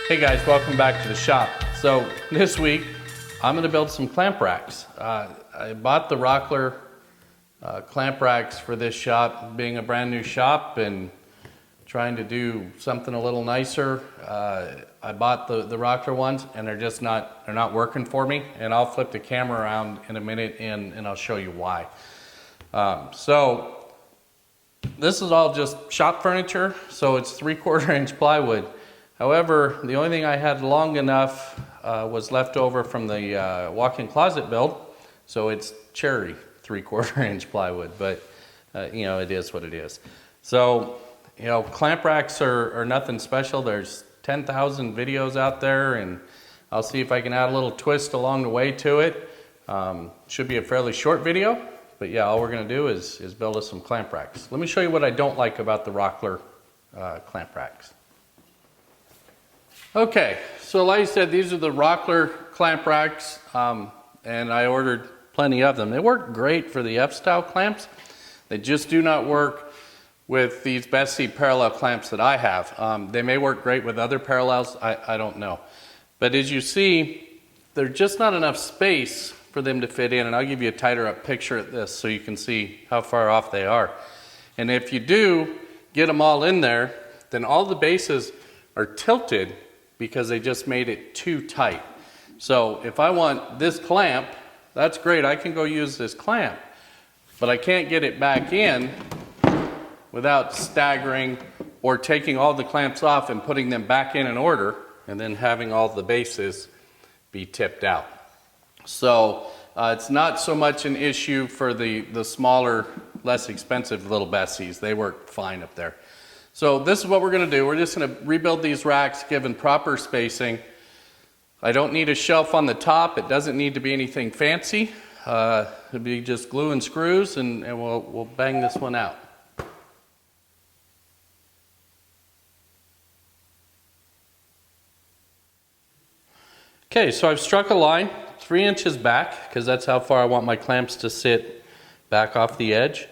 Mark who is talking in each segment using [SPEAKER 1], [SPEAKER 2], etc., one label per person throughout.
[SPEAKER 1] Hey guys, welcome back to the shop. So this week, I'm gonna build some clamp racks. I bought the Rockler clamp racks for this shop, being a brand new shop and trying to do something a little nicer. I bought the Rockler ones and they're not working for me. And I'll flip the camera around in a minute and I'll show you why. So this is all just shop furniture, so it's 3/4 inch plywood. However, the only thing I had long enough was left over from the walk-in closet build, so it's cherry 3/4 inch plywood, but you know, it is what it is. So, you know, clamp racks are nothing special. There's 10,000 videos out there, and I'll see if I can add a little twist along the way to it. Should be a fairly short video, but yeah, all we're gonna do is build us some clamp racks. Let me show you what I don't like about the Rockler clamp racks. Okay, so like I said, these are the Rockler clamp racks, and I ordered plenty of them. They work great for the F-style clamps. They just do not work with these Bessey parallel clamps that I have. They may work great with other parallels, I don't know. But as you see, there's just not enough space for them to fit in, and I'll give you a tighter up picture at this so you can see how far off they are. And if you do get them all in there, then all the bases are tilted because they just made it too tight. So if I want this clamp, that's great, I can go use this clamp, but I can't get it back in without staggering or taking all the clamps off and putting them back in order and then having all the bases be tipped out. So it's not so much an issue for the smaller, less expensive little Besseys. They work fine up there. So this is what we're going to do. We're just going to rebuild these racks given proper spacing. I don't need a shelf on the top. It doesn't need to be anything fancy. It'll be just glue and screws, and we'll bang this one out. Okay, so I've struck a line 3 inches back because that's how far I want my clamps to sit back off the edge.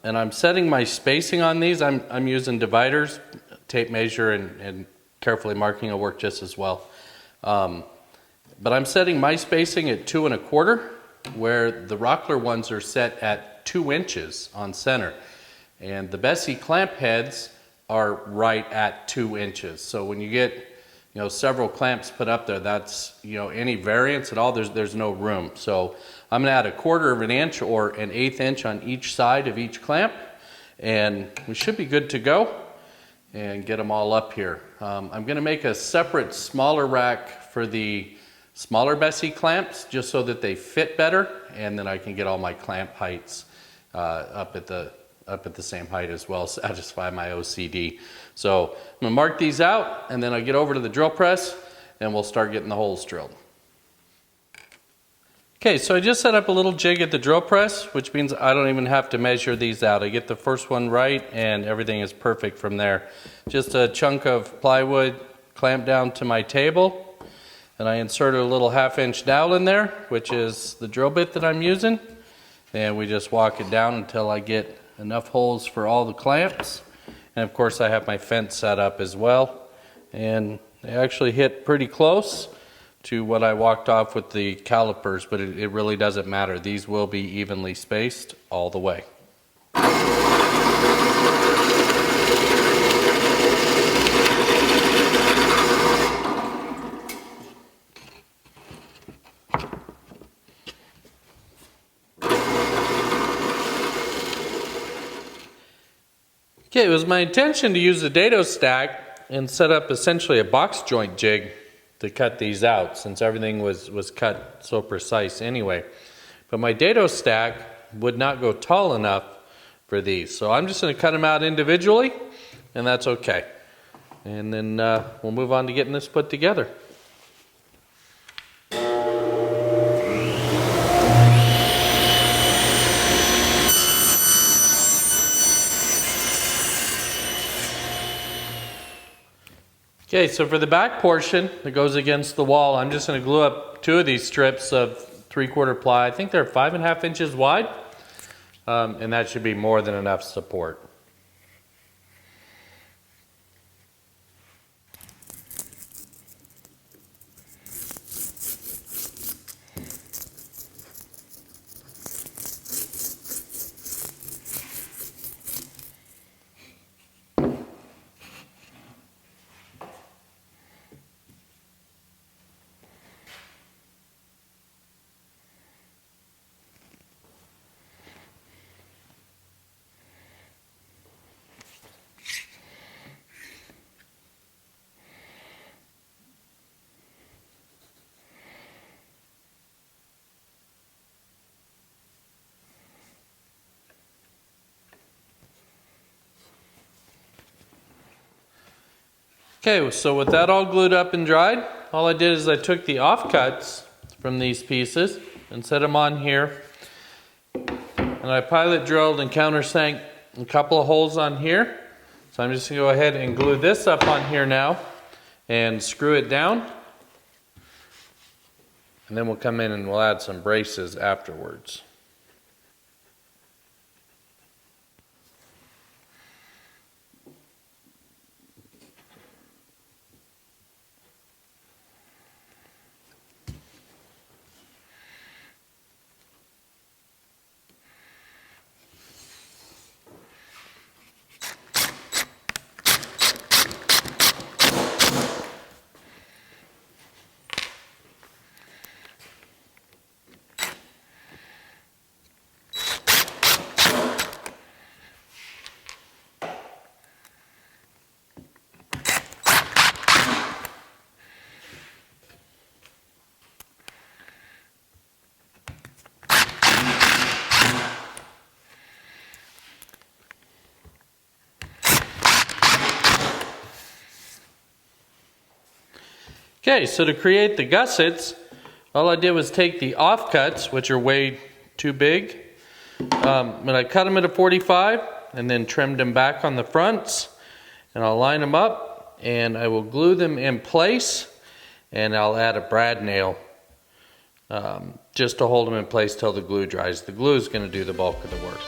[SPEAKER 1] And I'm setting my spacing on these. I'm using dividers, tape measure, and carefully marking will work just as well. But I'm setting my spacing at 2 1/4, where the Rockler ones are set at 2 inches on center. And the Bessey clamp heads are right at 2 inches. So when you get, you know, several clamps put up there, that's, you know, any variance at all, there's no room. So I'm gonna add 1/4 inch or 1/8 inch on each side of each clamp, and we should be good to go and get them all up here. I'm gonna make a separate smaller rack for the smaller Bessey clamps just so that they fit better, and then I can get all my clamp heights up at the same height as well, satisfy my OCD. So I'm gonna mark these out, and then I'll get over to the drill press and we'll start getting the holes drilled. Okay, so I just set up a little jig at the drill press, which means I don't even have to measure these out. I get the first one right and everything is perfect from there. Just a chunk of plywood clamped down to my table, and I inserted a little 1/2 inch dowel in there, which is the drill bit that I'm using, and we just walk it down until I get enough holes for all the clamps. And of course I have my fence set up as well, and they actually hit pretty close to what I walked off with the calipers, but it really doesn't matter. These will be evenly spaced all the way. Okay, it was my intention to use the dado stack and set up essentially a box joint jig to cut these out, since everything was cut so precise anyway. But my dado stack would not go tall enough for these, so I'm just going to cut them out individually, and that's okay. And then we'll move on to getting this put together. Okay, so for the back portion that goes against the wall, I'm just going to glue up 2 of these strips of 3/4 ply. I think they're 5 1/2 inches wide, and that should be more than enough support. Okay, so with that all glued up and dried, all I did is I took the offcuts from these pieces and set them on here. And I pilot drilled and countersank a couple of holes on here. So I'm just gonna go ahead and glue this up on here now and screw it down. And then we'll come in and we'll add some braces afterwards. Okay, so to create the gussets, all I did was take the offcuts, which are way too big, and I cut them at a 45 and then trimmed them back on the fronts, and I'll line them up and I will glue them in place, and I'll add a brad nail just to hold them in place till the glue dries. The glue is going to do the bulk of the work.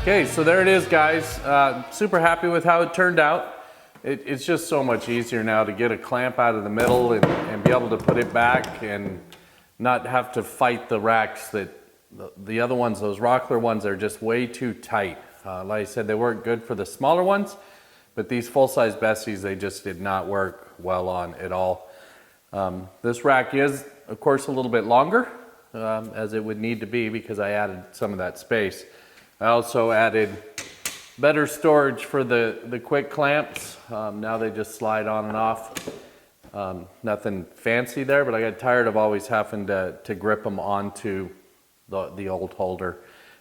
[SPEAKER 1] Okay, so there it is, guys. Super happy with how it turned out. It's just so much easier now to get a clamp out of the middle and be able to put it back and not have to fight the racks that the other ones, those Rockler ones, are just way too tight. Like I said, they weren't good for the smaller ones, but these full-size Besseys, they just did not work well on at all. This rack is, of course, a little bit longer, as it would need to be because I added some of that space. I also added better storage for the quick clamps. Now they just slide on and off. Nothing fancy there, but I got tired of always having to grip them onto the old holder.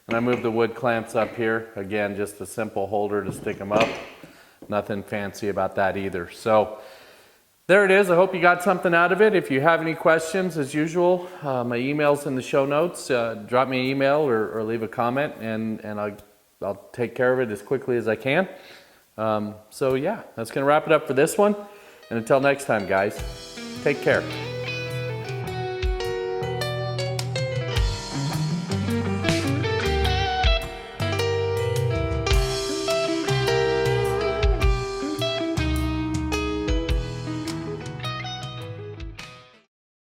[SPEAKER 1] And I moved the wood clamps up here. Again, just a simple holder to stick them up. Nothing fancy about that either. So there it is. I hope you got something out of it. If you have any questions, as usual, my email's in the show notes. Drop me an email or leave a comment, and I'll take care of it as quickly as I can. So yeah, that's going to wrap it up for this one. And until next time, guys, take care.